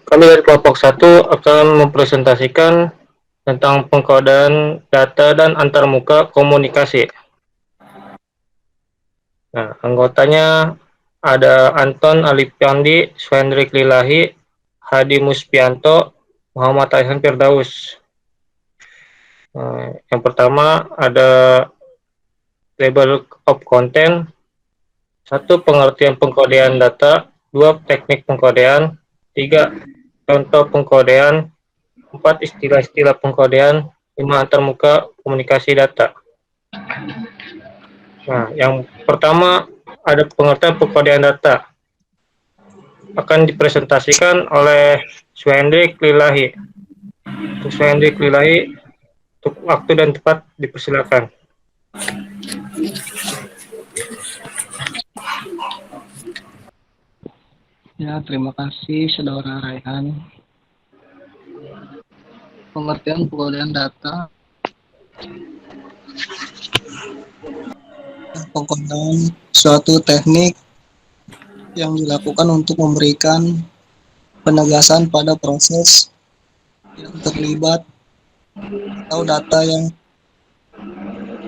Kami dari kelompok 1 akan mempresentasikan tentang pengkodean data dan antarmuka komunikasi. Nah, anggotanya ada Anton Alipandi, Swendrik Lilahi, Hadi Muspianto, Muhammad Aihan Firdaus. Yang pertama ada label of content, 1. Pengertian pengkodean data, 2. Teknik pengkodean, 3. Contoh pengkodean, 4. Istilah-istilah pengkodean, 5. Antarmuka komunikasi data. Nah, yang pertama ada pengertian pengkodean data. Akan dipresentasikan oleh Swendrik Lilahi. Untuk Swendrik Lilahi, untuk waktu dan tempat dipersilakan. Ya, terima kasih Saudara Raihan. Pengertian pengkodean data. Pengkodean suatu teknik yang dilakukan untuk memberikan penegasan pada proses yang terlibat atau data yang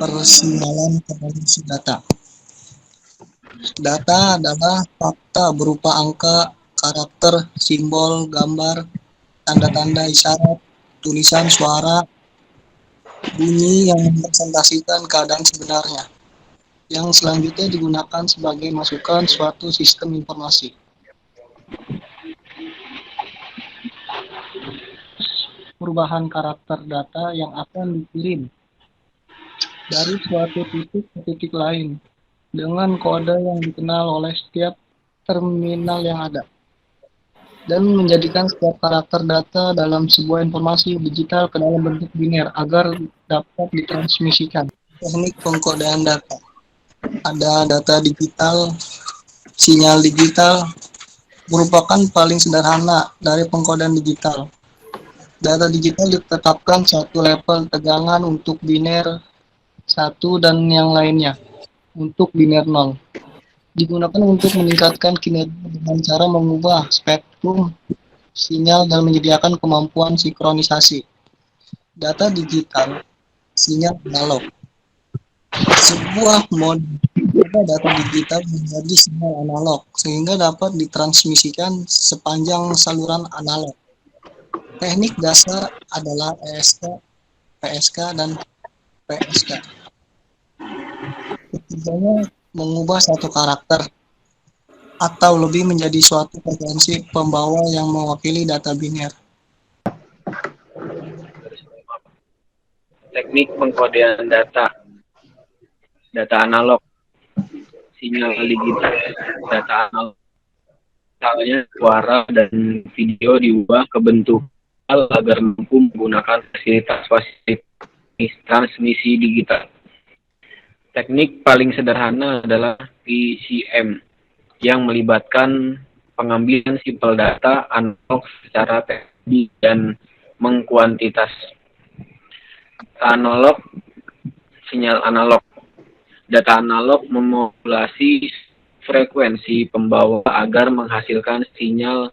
persinyalan komunikasi data. Data adalah fakta berupa angka, karakter, simbol, gambar, tanda-tanda isyarat, tulisan, suara, bunyi yang merepresentasikan keadaan sebenarnya, yang selanjutnya digunakan sebagai masukan suatu sistem informasi. Perubahan karakter data yang akan dikirim dari suatu titik ke titik lain dengan kode yang dikenal oleh setiap terminal yang ada, dan menjadikan setiap karakter data dalam sebuah informasi digital ke dalam bentuk biner agar dapat ditransmisikan. Teknik pengkodean data. Ada data digital. Sinyal digital merupakan paling sederhana dari pengkodean digital. Data digital ditetapkan satu level tegangan untuk biner 1 dan yang lainnya untuk biner 0. Digunakan untuk meningkatkan kinerja dengan cara mengubah spektrum sinyal dan menyediakan kemampuan sinkronisasi. Data digital, sinyal analog. Sebuah mode data digital menjadi sinyal analog sehingga dapat ditransmisikan sepanjang saluran analog. Teknik dasar adalah ESK, PSK, dan PSK. Ketiganya mengubah satu karakter atau lebih menjadi suatu frekuensi pembawa yang mewakili data biner. Teknik pengkodean data analog, sinyal digital, data analog, misalnya suara dan video diubah ke bentuk agar mampu menggunakan fasilitas transmisi digital. Teknik paling sederhana adalah PCM yang melibatkan pengambilan sampel data analog secara teknik dan mengkuantitas. Analog, sinyal analog. Data analog memodulasi frekuensi pembawa agar menghasilkan sinyal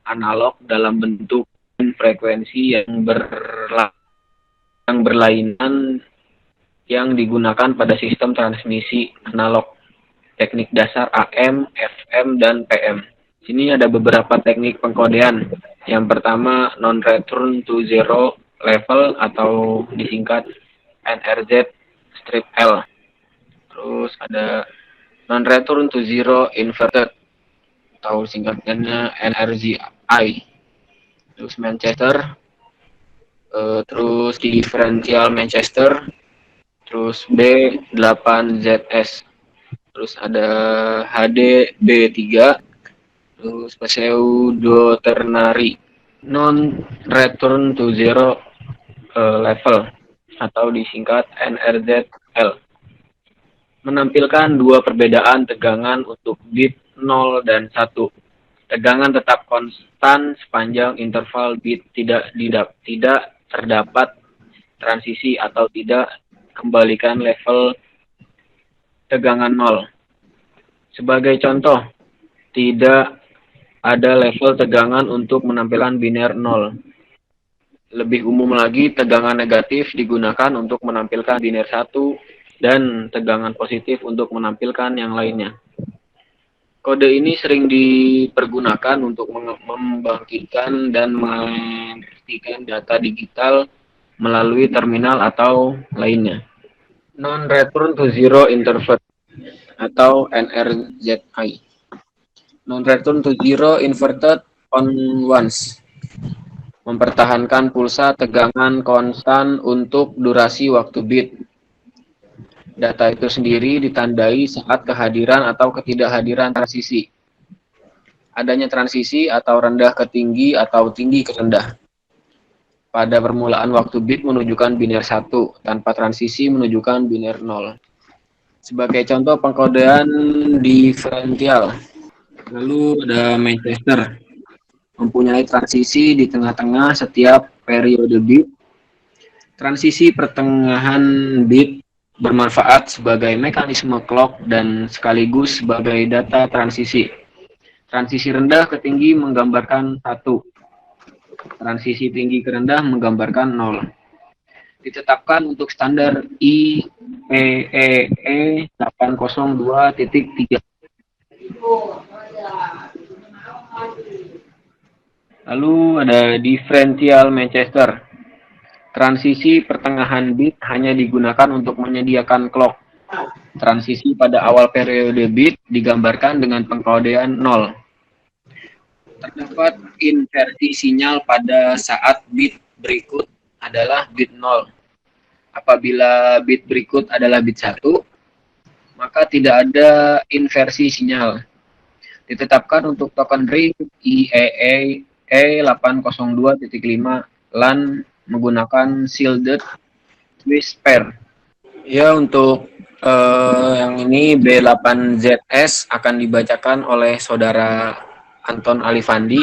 analog dalam bentuk frekuensi yang berlainan yang digunakan pada sistem transmisi analog. Teknik dasar AM, FM, dan PM. Sini ada beberapa teknik pengkodean. Yang pertama, non-return to zero level atau disingkat NRZ strip L. Terus ada non-return to zero inverted atau singkatannya NRZI. Terus Manchester, terus differential Manchester, terus B8ZS, terus ada HDB3, terus pseudo ternary, non return to zero level atau disingkat NRZL. Menampilkan dua perbedaan tegangan untuk bit 0 dan 1. Tegangan tetap konstan sepanjang interval bit tidak terdapat transisi atau tidak kembalikan level tegangan 0. Sebagai contoh, tidak ada level tegangan untuk menampilkan biner 0. Lebih umum lagi, tegangan negatif digunakan untuk menampilkan biner 1 dan tegangan positif untuk menampilkan yang lainnya. Kode ini sering dipergunakan untuk membangkitkan dan mengetikkan data digital melalui terminal atau lainnya. Non-return to zero interval atau NRZI. Non-return to zero inverted on once. Mempertahankan pulsa tegangan konstan untuk durasi waktu bit. Data itu sendiri ditandai saat kehadiran atau ketidakhadiran transisi. Adanya transisi atau rendah ke tinggi atau tinggi ke rendah. Pada permulaan waktu bit menunjukkan biner 1, tanpa transisi menunjukkan biner 0. Sebagai contoh pengkodean diferensial. Lalu ada Manchester. Mempunyai transisi di tengah-tengah setiap periode bit. Transisi pertengahan bit bermanfaat sebagai mekanisme clock dan sekaligus sebagai data transisi. Transisi rendah ke tinggi menggambarkan 1. Transisi tinggi ke rendah menggambarkan 0. Ditetapkan untuk standar IEEE 802.3. Lalu ada differential Manchester. Transisi pertengahan bit hanya digunakan untuk menyediakan clock. Transisi pada awal periode bit digambarkan dengan pengkodean 0. Terdapat inversi sinyal pada saat bit berikut adalah bit 0. Apabila bit berikut adalah bit 1, maka tidak ada inversi sinyal. Ditetapkan untuk token ring IEEE 802.5 LAN menggunakan shielded twist pair. Ya, untuk yang ini B8ZS akan dibacakan oleh saudara Anton Alifandi.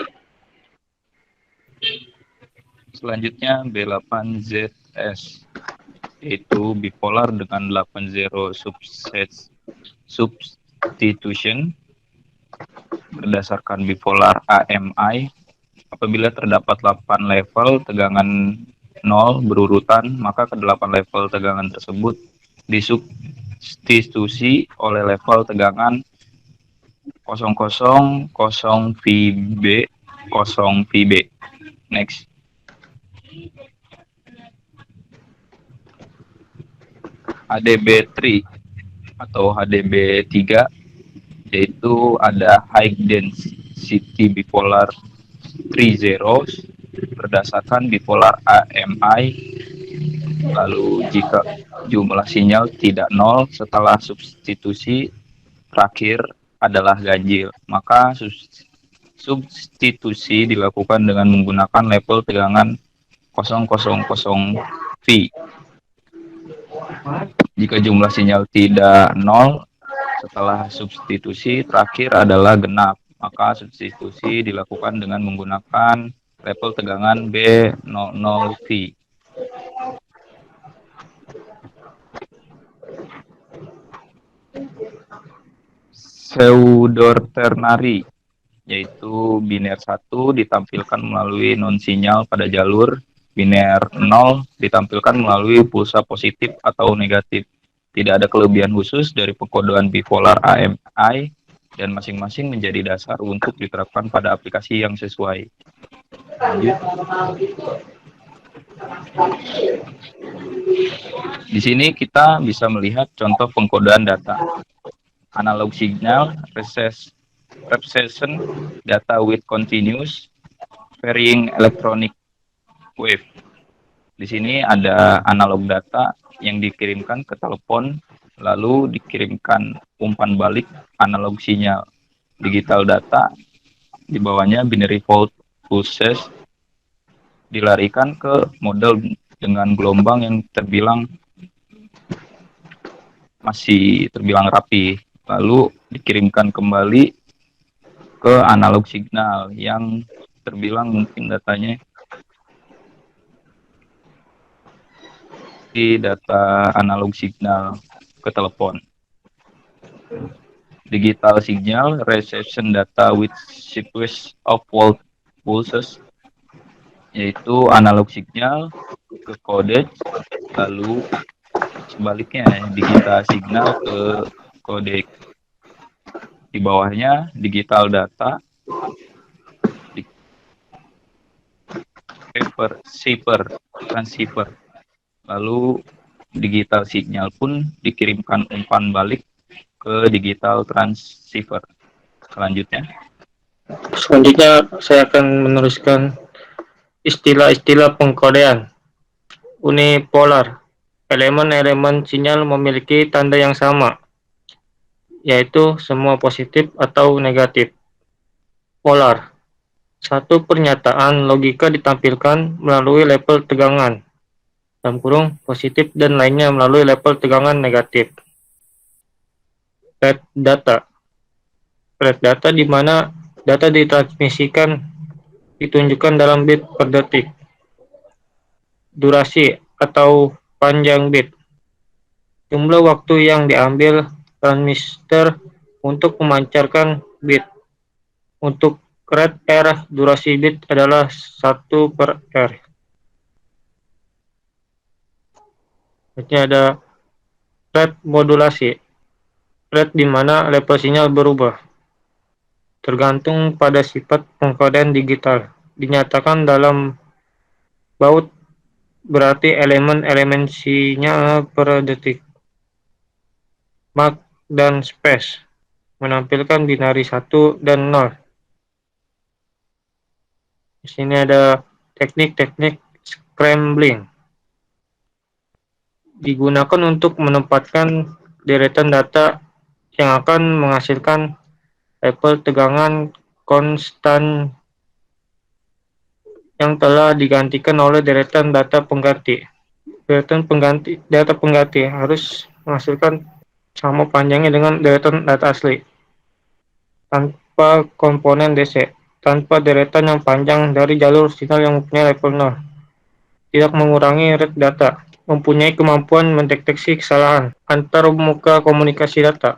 Selanjutnya B8ZS, yaitu bipolar dengan 80 substitution berdasarkan bipolar AMI. Apabila terdapat 8 level tegangan 0 berurutan, maka ke-8 level tegangan tersebut disubstitusi oleh level tegangan 000 VB 0 VB. Next. HDB3 atau HDB3, yaitu ada high density bipolar 3 zeros berdasarkan bipolar AMI. Lalu jika jumlah sinyal tidak 0 setelah substitusi terakhir adalah ganjil, maka substitusi dilakukan dengan menggunakan level tegangan 000 V. Jika jumlah sinyal tidak 0 setelah substitusi terakhir adalah genap, maka substitusi dilakukan dengan menggunakan level tegangan B00V. Pseudo-ternary, yaitu biner 1 ditampilkan melalui non-sinyal pada jalur, biner 0 ditampilkan melalui pulsa positif atau negatif. Tidak ada kelebihan khusus dari pengkodean bipolar AMI dan masing-masing menjadi dasar untuk diterapkan pada aplikasi yang sesuai. Lanjut. Di sini kita bisa melihat contoh pengkodean data. Analog signal, representation data with continuous varying electronic wave. Di sini ada analog data yang dikirimkan ke telepon, lalu dikirimkan umpan balik analog sinyal. Digital data di bawahnya binary fault pulses dilarikan ke model dengan gelombang yang masih terbilang rapi, lalu dikirimkan kembali ke analog signal yang terbilang mungkin datanya di data analog signal ke telepon. Digital signal reception data with sequence of pulses, yaitu analog signal ke codec, lalu sebaliknya digital signal ke codec. Di bawahnya digital data transceiver. Lalu digital signal pun dikirimkan umpan balik ke digital transceiver. Selanjutnya saya akan meneruskan istilah-istilah pengkodean. Unipolar. Elemen-elemen sinyal memiliki tanda yang sama, yaitu semua positif atau negatif. Polar. Satu pernyataan logika ditampilkan melalui level tegangan, dalam kurung positif, dan lainnya melalui level tegangan negatif. Rate data. Rate data di mana data ditransmisikan ditunjukkan dalam bit per detik. Durasi atau panjang bit. Jumlah waktu yang diambil transmitter untuk memancarkan bit. Untuk rate R, durasi bit adalah 1 per R. Berarti ada rate modulasi. Rate di mana level sinyal berubah, tergantung pada sifat pengkodean digital. Dinyatakan dalam baud, berarti elemen-elemen sinyal per detik. Mark dan space menampilkan binari 1 dan 0. Di sini ada teknik-teknik scrambling. Digunakan untuk menempatkan deretan data yang akan menghasilkan level tegangan konstan yang telah digantikan oleh deretan data pengganti. Data pengganti harus menghasilkan sama panjangnya dengan deretan data asli, tanpa komponen DC, tanpa deretan yang panjang dari jalur sinyal yang mempunyai level 0. Tidak mengurangi rate data. Mempunyai kemampuan mendeteksi kesalahan antar muka komunikasi data.